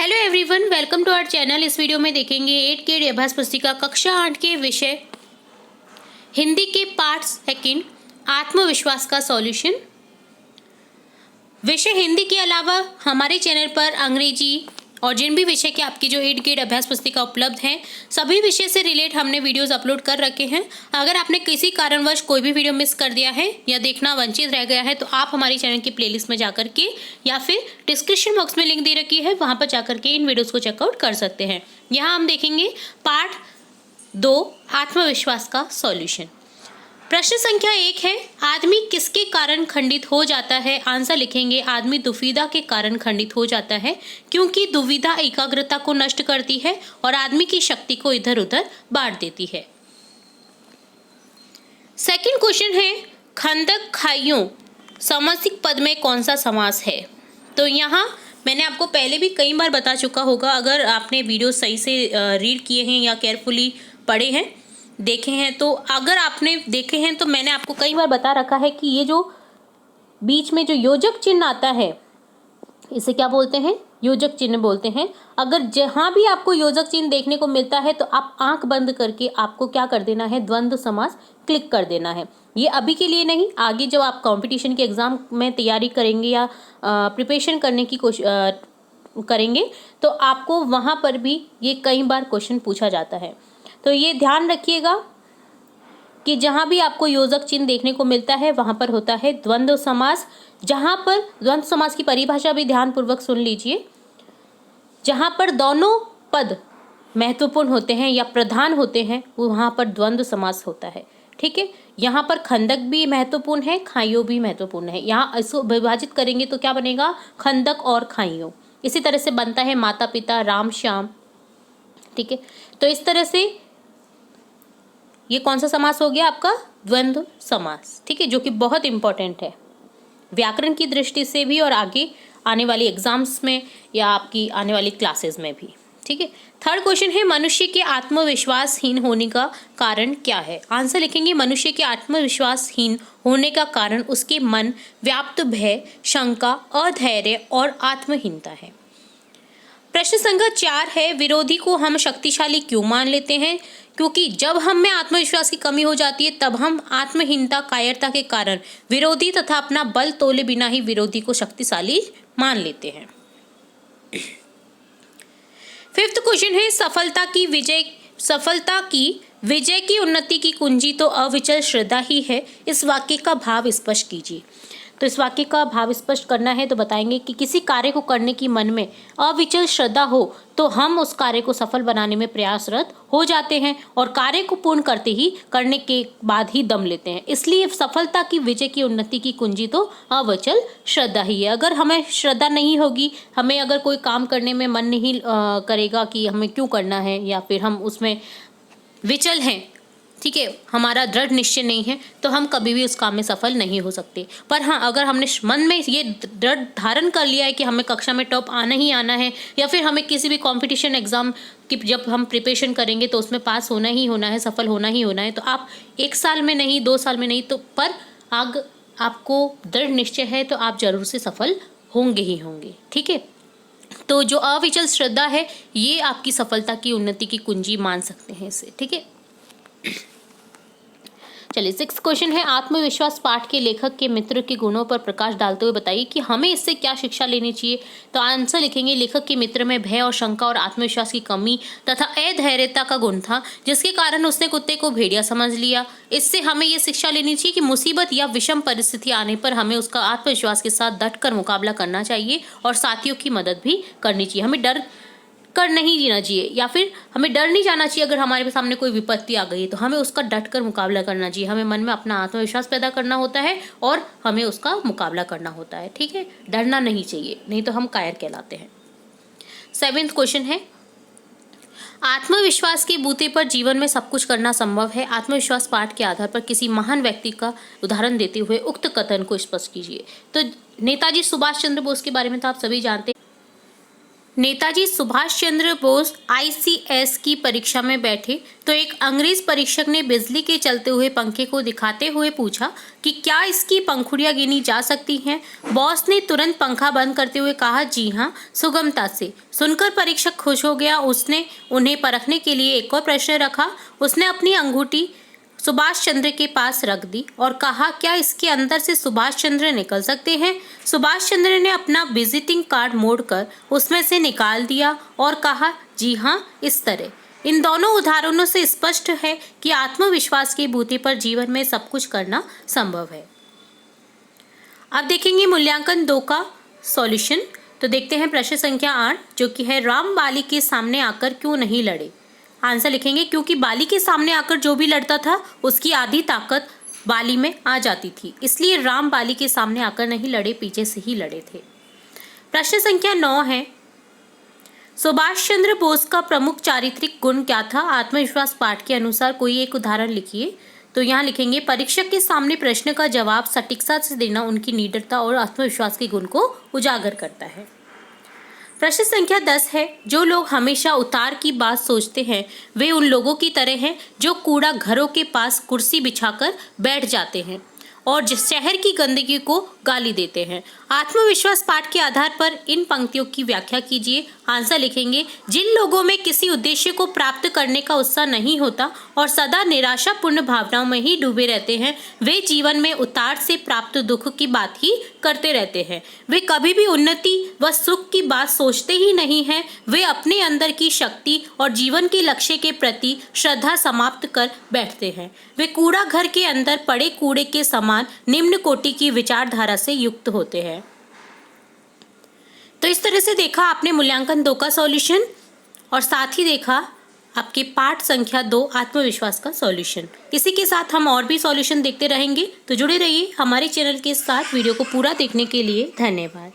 Hello everyone, welcome to our channel. इस video में देखेंगे 8 के अभ्यास पुस्तिका कक्षा 8 के विषय हिंदी के पार्ट सेकंड आत्मविश्वास का सॉल्यूशन। विषय हिंदी के अलावा हमारे चैनल पर अंग्रेजी और जिन भी विषय के आपकी जो 8 ग्रेड अभ्यास पुस्तिका उपलब्ध हैं, सभी विषय से रिलेट हमने वीडियोस अपलोड कर रखे हैं। अगर आपने किसी कारणवश कोई भी वीडियो मिस कर दिया है या देखना वंचित रह गया है तो आप हमारे चैनल की प्लेलिस्ट में जाकर के या फिर डिस्क्रिप्शन बॉक्स में लिंक दे रखी है, वहां पर जाकर के इन वीडियोस को चेकआउट कर सकते हैं। यहाँ हम देखेंगे पार्ट 2 आत्मविश्वास का सॉल्यूशन। प्रश्न संख्या 1 है, आदमी किसके कारण खंडित हो जाता है? आंसर लिखेंगे, आदमी दुविधा के कारण खंडित हो जाता है, क्योंकि दुविधा एकाग्रता को नष्ट करती है और आदमी की शक्ति को इधर उधर बांट देती है। सेकंड क्वेश्चन है, खंदक खाइयों सामासिक पद में कौन सा समास है? तो यहाँ मैंने आपको पहले भी कई बार बता चुका होगा, अगर आपने वीडियो सही से रीड किए हैं या केयरफुली पढ़े हैं, देखे हैं, तो अगर आपने देखे हैं तो मैंने आपको कई बार बता रखा है कि ये जो बीच में जो योजक चिन्ह आता है, इसे क्या बोलते हैं? योजक चिन्ह बोलते हैं। अगर जहां भी आपको योजक चिन्ह देखने को मिलता है तो आप आंख बंद करके आपको क्या कर देना है? द्वंद्व समास क्लिक कर देना है। ये अभी के लिए नहीं, आगे जब आप कंपटीशन के एग्जाम में तैयारी करेंगे या प्रिपरेशन करने की कोशिश करेंगे तो आपको वहां पर भी ये कई बार क्वेश्चन पूछा जाता है। तो ये ध्यान रखिएगा कि जहां भी आपको योजक चिन्ह देखने को मिलता है वहां पर होता है द्वंद्व समास। जहां पर द्वंद्व समास की परिभाषा भी ध्यानपूर्वक सुन लीजिए, जहां पर दोनों पद महत्वपूर्ण होते हैं या प्रधान होते हैं वहां पर द्वंद्व समास होता है। ठीक है, यहाँ पर खंदक भी महत्वपूर्ण है, खाइयों भी महत्वपूर्ण है। यहाँ इसको विभाजित करेंगे तो क्या बनेगा? खंदक और खाइयों। इसी तरह से बनता है माता पिता, राम श्याम। ठीक है, तो इस तरह से ये कौन सा समास हो गया आपका? द्वंद्व समास। ठीक है, जो कि बहुत इंपॉर्टेंट है व्याकरण की दृष्टि से भी और आगे आने वाली एग्जाम्स में या आपकी आने वाली क्लासेस में भी। ठीक है, थर्ड क्वेश्चन है, मनुष्य के आत्मविश्वासहीन होने का कारण क्या है? आंसर लिखेंगे, मनुष्य के आत्मविश्वासहीन होने का कारण उसके मन व्याप्त भय, शंका, अधैर्य और आत्महीनता है। प्रश्न संख्या 4 है, विरोधी को हम शक्तिशाली क्यों मान लेते हैं? क्योंकि जब हम में आत्मविश्वास की कमी हो जाती है तब हम आत्महीनता, कायरता के कारण विरोधी तथा अपना बल तोले बिना ही विरोधी को शक्तिशाली मान लेते हैं। फिफ्थ क्वेश्चन है, सफलता की विजय की उन्नति की कुंजी तो अविचल श्रद्धा ही है। इस वाक्य का भाव स्पष्ट कीजिए। तो इस वाक्य का भाव स्पष्ट करना है तो बताएंगे कि किसी कार्य को करने की मन में अविचल श्रद्धा हो तो हम उस कार्य को सफल बनाने में प्रयासरत हो जाते हैं और कार्य को पूर्ण करने के बाद ही दम लेते हैं। इसलिए सफलता की विजय की उन्नति की कुंजी तो अविचल श्रद्धा ही है। अगर हमें श्रद्धा नहीं होगी, हमें अगर कोई काम करने में मन नहीं करेगा कि हमें क्यों करना है या फिर हम उसमें विचल हैं, ठीक है, हमारा दृढ़ निश्चय नहीं है, तो हम कभी भी उस काम में सफल नहीं हो सकते। पर हाँ, अगर हमने मन में ये दृढ़ धारण कर लिया है कि हमें कक्षा में टॉप आना ही आना है या फिर हमें किसी भी कंपटीशन एग्जाम की जब हम प्रिपरेशन करेंगे तो उसमें पास होना ही होना है, सफल होना ही होना है, तो आप 1 साल में नहीं, 2 साल में नहीं, तो पर आपको दृढ़ निश्चय है तो आप जरूर से सफल होंगे ही होंगे। ठीक है, तो जो अविचल श्रद्धा है ये आपकी सफलता की उन्नति की कुंजी मान सकते हैं इसे। ठीक है, चलिए 6th क्वेश्चन है, आत्मविश्वास पाठ के लेखक के मित्र के गुणों पर प्रकाश डालते हुए बताइए कि हमें इससे क्या शिक्षा लेनी चाहिए। तो आंसर लिखेंगे, लेखक के मित्र में भय और शंका और आत्मविश्वास की कमी तथा अधैर्यता का गुण था, जिसके कारण उसने कुत्ते को भेड़िया समझ लिया। इससे हमें ये शिक्षा लेनी चाहिए कि मुसीबत या विषम परिस्थिति आने पर हमें उसका आत्मविश्वास के साथ डटकर मुकाबला करना चाहिए और साथियों की मदद भी करनी चाहिए। हमें डर कर नहीं जीना चाहिए या फिर हमें डर नहीं जाना चाहिए। अगर हमारे सामने कोई विपत्ति आ गई तो हमें उसका डटकर मुकाबला करना चाहिए। हमें मन में अपना आत्मविश्वास पैदा करना होता है और हमें उसका मुकाबला करना होता है। ठीक है, डरना नहीं चाहिए, नहीं तो हम कायर कहलाते हैं। 7th क्वेश्चन है, आत्मविश्वास के बूते पर जीवन में सब कुछ करना संभव है। आत्मविश्वास पाठ के आधार पर किसी महान व्यक्ति का उदाहरण देते हुए उक्त कथन को स्पष्ट कीजिए। तो नेताजी सुभाष चंद्र बोस के बारे में तो आप सभी जानते हैं। नेताजी सुभाष चंद्र बोस ICS की परीक्षा में बैठे तो एक अंग्रेज परीक्षक ने बिजली के चलते हुए पंखे को दिखाते हुए पूछा कि क्या इसकी पंखुड़ियां गिनी जा सकती हैं। बॉस ने तुरंत पंखा बंद करते हुए कहा, जी हाँ, सुगमता से। सुनकर परीक्षक खुश हो गया। उसने उन्हें परखने के लिए एक और प्रश्न रखा। उसने अपनी अंगूठी सुभाष चंद्र के पास रख दी और कहा, क्या इसके अंदर से सुभाष चंद्र निकल सकते हैं। सुभाष चंद्र ने अपना विजिटिंग कार्ड मोड़कर उसमें से निकाल दिया और कहा, जी हाँ, इस तरह। इन दोनों उदाहरणों से स्पष्ट है कि आत्मविश्वास के बूते पर जीवन में सब कुछ करना संभव है। अब देखेंगे मूल्यांकन 2 का सॉल्यूशन। तो देखते हैं प्रश्न संख्या 8, जो कि है राम बाली के सामने आकर क्यों नहीं लड़े। आंसर लिखेंगे, क्योंकि बाली के सामने आकर जो भी लड़ता था उसकी आधी ताकत बाली में आ जाती थी, इसलिए राम बाली के सामने आकर नहीं लड़े, पीछे से ही लड़े थे। प्रश्न संख्या 9 है, सुभाष चंद्र बोस का प्रमुख चारित्रिक गुण क्या था। आत्मविश्वास पाठ के अनुसार कोई एक उदाहरण लिखिए। तो यहाँ लिखेंगे, परीक्षक के सामने प्रश्न का जवाब सटीकता से देना उनकी निडरता और आत्मविश्वास के गुण को उजागर करता है। प्रश्न संख्या 10 है, जो लोग हमेशा उतार की बात सोचते हैं वे उन लोगों की तरह हैं जो कूड़ा घरों के पास कुर्सी बिछाकर बैठ जाते हैं और शहर की गंदगी को गाली देते हैं। आत्मविश्वास पाठ के आधार पर इन पंक्तियों की व्याख्या कीजिए। आंसर लिखेंगे, जिन लोगों में किसी उद्देश्य को प्राप्त करने का उत्साह नहीं होता और सदा निराशापूर्ण भावनाओं में ही डूबे रहते हैं, वे जीवन में उतार से प्राप्त दुख की बात ही करते रहते हैं। वे कभी भी उन्नति व सुख की बात सोचते ही नहीं हैं। वे अपने अंदर की शक्ति और जीवन के लक्ष्य के प्रति श्रद्धा समाप्त कर बैठते हैं। वे कूड़ा घर के अंदर पड़े कूड़े के समान निम्न कोटि की विचारधारा से युक्त होते हैं। तो इस तरह से देखा आपने मूल्यांकन 2 का सॉल्यूशन और साथ ही देखा आपके पाठ संख्या 2 आत्मविश्वास का सॉल्यूशन। इसी के साथ हम और भी सॉल्यूशन देखते रहेंगे, तो जुड़े रहिए हमारे चैनल के साथ। वीडियो को पूरा देखने के लिए धन्यवाद।